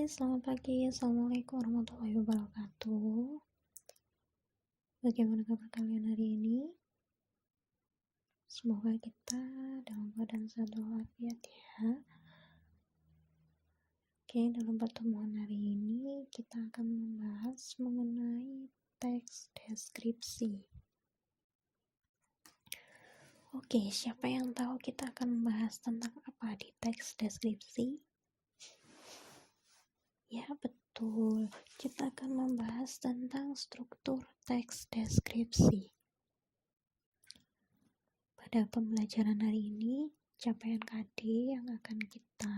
Hai, selamat pagi. Assalamualaikum warahmatullahi wabarakatuh. Bagaimana kabar kalian hari ini? Semoga kita dalam keadaan sehat walafiat ya. Oke, dalam pertemuan hari ini kita akan membahas mengenai teks deskripsi. Oke, siapa yang tahu kita akan membahas tentang apa di teks deskripsi? Ya, betul. Kita akan membahas tentang struktur teks deskripsi. Pada pembelajaran hari ini, capaian KD yang akan kita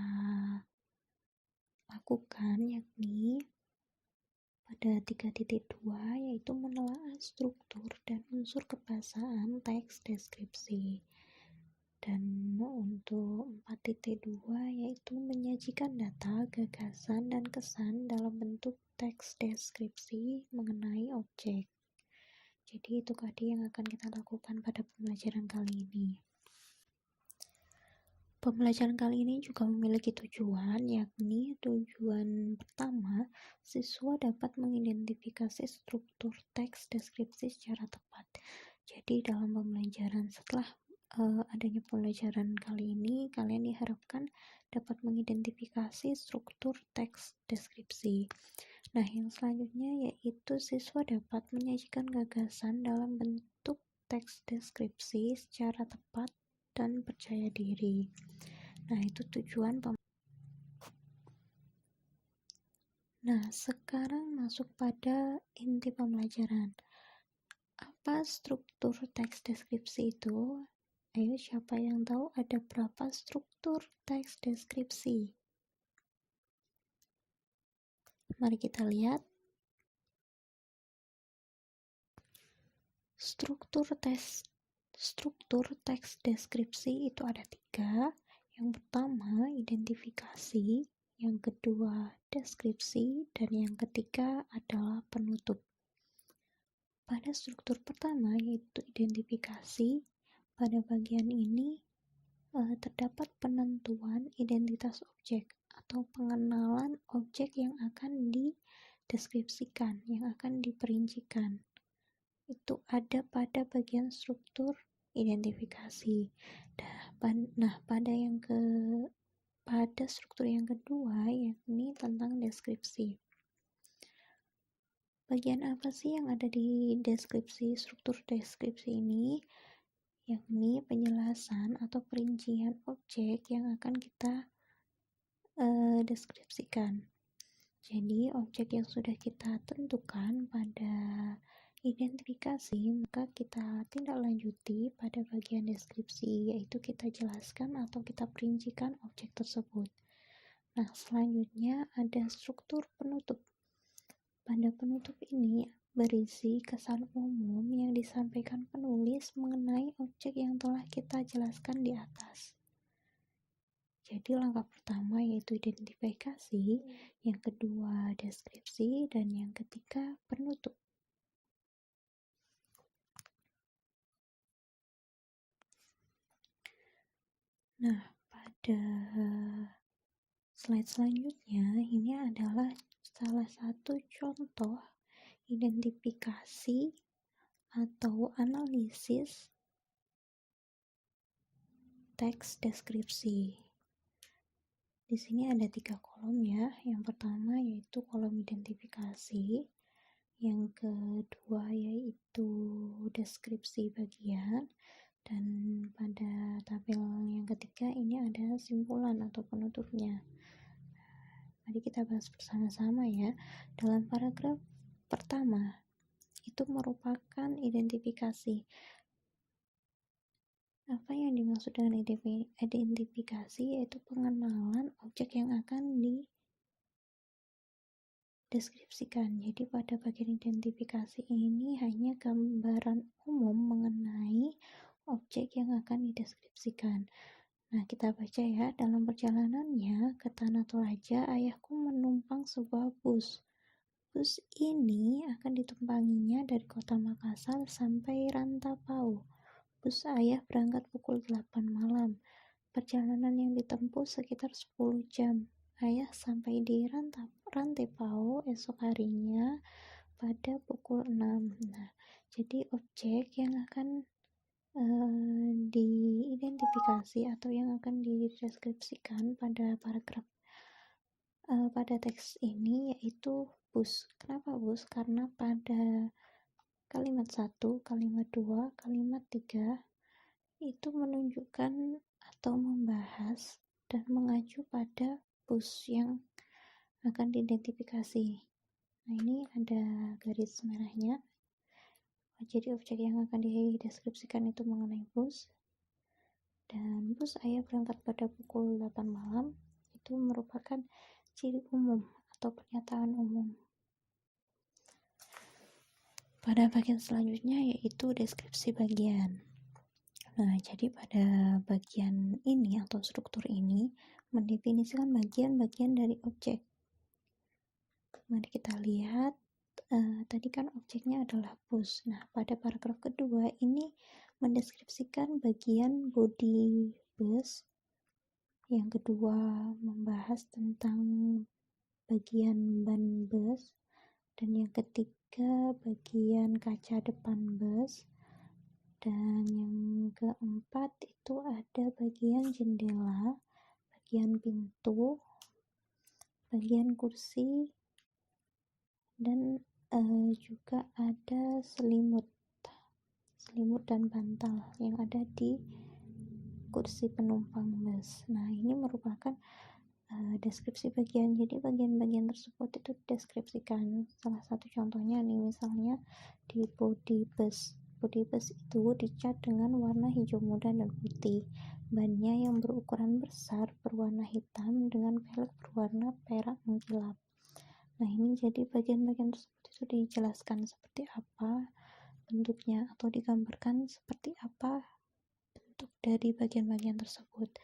lakukan yakni pada 3.2 yaitu menelaah struktur dan unsur kebahasaan teks deskripsi. Dan untuk 4.2 yaitu menyajikan data, gagasan, dan kesan dalam bentuk teks deskripsi mengenai objek. Jadi itu KD yang akan kita lakukan pada pembelajaran kali ini. Pembelajaran kali ini juga memiliki tujuan, yakni tujuan pertama, siswa dapat mengidentifikasi struktur teks deskripsi secara tepat. Jadi dalam pembelajaran setelah adanya pembelajaran kali ini, kalian diharapkan dapat mengidentifikasi struktur teks deskripsi. Nah, yang selanjutnya yaitu siswa dapat menyajikan gagasan dalam bentuk teks deskripsi secara tepat dan percaya diri. Nah, itu tujuan Nah, sekarang masuk pada inti pembelajaran. Apa struktur teks deskripsi itu? Ayo, siapa yang tahu ada berapa struktur teks deskripsi? Mari kita lihat. Struktur teks deskripsi itu ada 3. Yang pertama, identifikasi. Yang kedua, deskripsi. Dan yang ketiga adalah penutup. Pada struktur pertama, yaitu identifikasi, pada bagian ini terdapat penentuan identitas objek atau pengenalan objek yang akan dideskripsikan, yang akan diperincikan. Itu ada pada bagian struktur identifikasi. Pada struktur yang kedua, yakni tentang deskripsi. Bagian apa sih yang ada di struktur deskripsi ini? Yakni penjelasan atau perincian objek yang akan kita deskripsikan. Jadi, objek yang sudah kita tentukan pada identifikasi, maka kita tindak lanjuti pada bagian deskripsi, yaitu kita jelaskan atau kita perincikan objek tersebut. Nah, selanjutnya ada struktur penutup. Pada penutup ini berisi kesan umum yang disampaikan penulis mengenai objek yang telah kita jelaskan di atas. Jadi langkah pertama yaitu identifikasi, yang kedua deskripsi, dan yang ketiga penutup. Nah, pada slide selanjutnya ini adalah salah satu contoh identifikasi atau analisis teks deskripsi. Di sini ada 3 kolom ya. Yang pertama yaitu kolom identifikasi, yang kedua yaitu deskripsi bagian, dan pada tabel yang ketiga ini ada simpulan atau penutupnya. Mari kita bahas bersama-sama ya. Dalam paragraf pertama itu merupakan identifikasi. Apa yang dimaksud dengan identifikasi yaitu pengenalan objek yang akan dideskripsikan. Jadi pada bagian identifikasi ini hanya gambaran umum mengenai objek yang akan dideskripsikan. Nah, kita baca ya. Dalam perjalanannya ke Tanah Toraja, ayahku menumpang sebuah bus. Bus ini akan ditumpanginya dari kota Makassar sampai Rantapau. Bus ayah berangkat pukul 8 malam. Perjalanan yang ditempuh sekitar 10 jam. ayah sampai di Rantepao esok harinya pada pukul 6. Nah, jadi objek yang akan diidentifikasi atau yang akan dideskripsikan pada paragraf pada teks ini yaitu bus. Kenapa bus? Karena pada kalimat 1, kalimat 2, kalimat 3 itu menunjukkan atau membahas dan mengacu pada bus yang akan diidentifikasi. Nah, ini ada garis merahnya. Jadi objek yang akan dideskripsikan itu mengenai bus. Dan bus ayah berangkat pada pukul 8 malam itu merupakan ciri umum atau pernyataan umum. Pada bagian selanjutnya yaitu deskripsi bagian. Nah, jadi pada bagian ini atau struktur ini mendefinisikan bagian-bagian dari objek. Mari kita lihat, tadi kan objeknya adalah bus. Nah, pada paragraf kedua ini mendeskripsikan bagian bodi bus. Yang kedua membahas tentang bagian ban bus. Dan yang ketiga bagian kaca depan bus. Dan yang keempat itu ada bagian jendela, bagian pintu, bagian kursi, dan juga ada selimut dan bantal yang ada di kursi penumpang bus. Nah, ini merupakan deskripsi bagian. Jadi bagian-bagian tersebut itu deskripsikan. Salah satu contohnya nih, misalnya di bodi bus. Bodi bus itu dicat dengan warna hijau muda dan putih. Bannya yang berukuran besar berwarna hitam dengan velg berwarna perak mengkilap. Nah, ini jadi bagian-bagian tersebut itu dijelaskan seperti apa bentuknya atau digambarkan seperti apa bentuk dari bagian-bagian tersebut.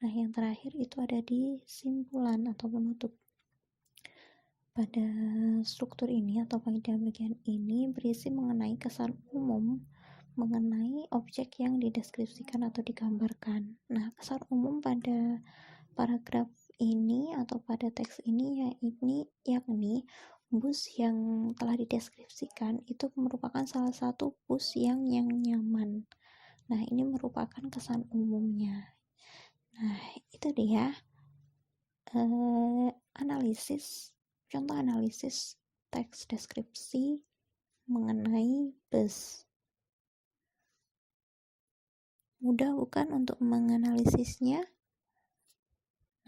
Nah, yang terakhir itu ada di simpulan atau penutup. Pada struktur ini atau bagian ini berisi mengenai kesan umum mengenai objek yang dideskripsikan atau digambarkan. Nah, kesan umum pada paragraf ini atau pada teks ini yakni bus yang telah dideskripsikan itu merupakan salah satu bus yang nyaman. Nah, ini merupakan kesan umumnya. Nah, itu dia contoh analisis teks deskripsi mengenai bus. Mudah bukan untuk menganalisisnya?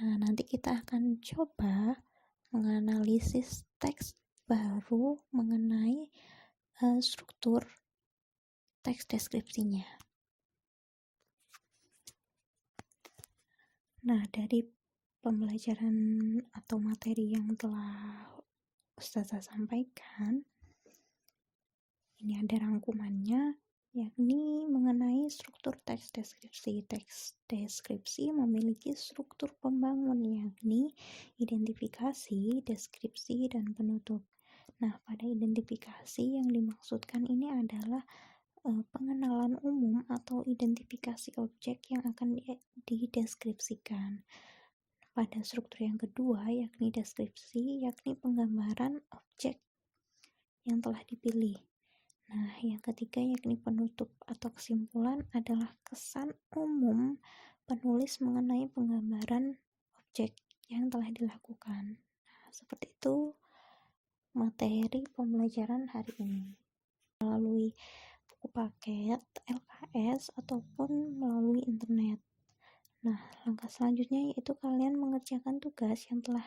Nah, nanti kita akan coba menganalisis teks baru mengenai struktur teks deskripsinya. Nah, dari pembelajaran atau materi yang telah Ustazah sampaikan, ini ada rangkumannya, yakni mengenai struktur teks deskripsi. Teks deskripsi memiliki struktur pembangun, yakni identifikasi, deskripsi, dan penutup. Nah, pada identifikasi yang dimaksudkan ini adalah pengenalan umum atau identifikasi objek yang akan dideskripsikan. Pada struktur yang kedua, yakni deskripsi, yakni penggambaran objek yang telah dipilih. Nah, yang ketiga yakni penutup atau kesimpulan adalah kesan umum penulis mengenai penggambaran objek yang telah dilakukan. Nah, seperti itu materi pembelajaran hari ini melalui buku paket, LKS, ataupun melalui internet. Nah, langkah selanjutnya yaitu kalian mengerjakan tugas yang telah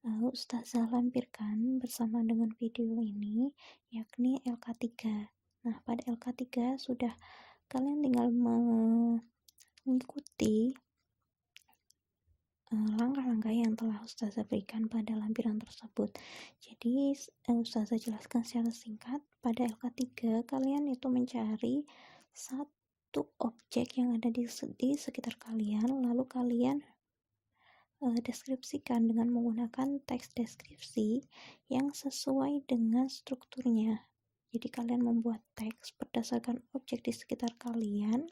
Ustazah lampirkan bersama dengan video ini, yakni LK3. Nah, pada LK3 sudah kalian tinggal mengikuti langkah-langkah yang telah Ustazah berikan pada lampiran tersebut. Jadi, Ustazah jelaskan secara singkat. Pada LK3, kalian itu mencari satu objek yang ada di sekitar kalian, lalu kalian deskripsikan dengan menggunakan teks deskripsi yang sesuai dengan strukturnya. Jadi kalian membuat teks berdasarkan objek di sekitar kalian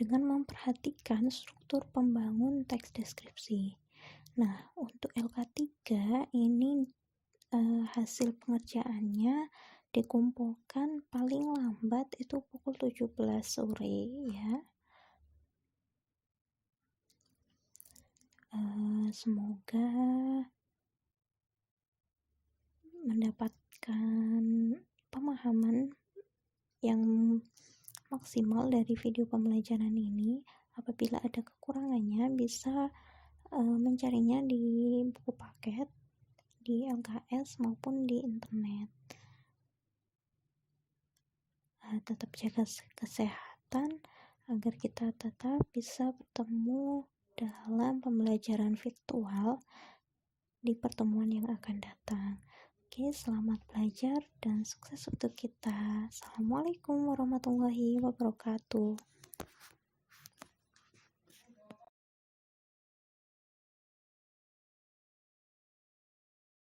dengan memperhatikan struktur pembangun teks deskripsi. Nah, untuk LK3 ini hasil pengerjaannya dikumpulkan paling lambat itu pukul 17 sore ya. Semoga mendapatkan pemahaman yang maksimal dari video pembelajaran ini. Apabila ada kekurangannya bisa mencarinya di buku paket, di LKS maupun di internet. Tetap jaga kesehatan agar kita tetap bisa bertemu dalam pembelajaran virtual di pertemuan yang akan datang. Oke, selamat belajar dan sukses untuk kita. Assalamualaikum warahmatullahi wabarakatuh.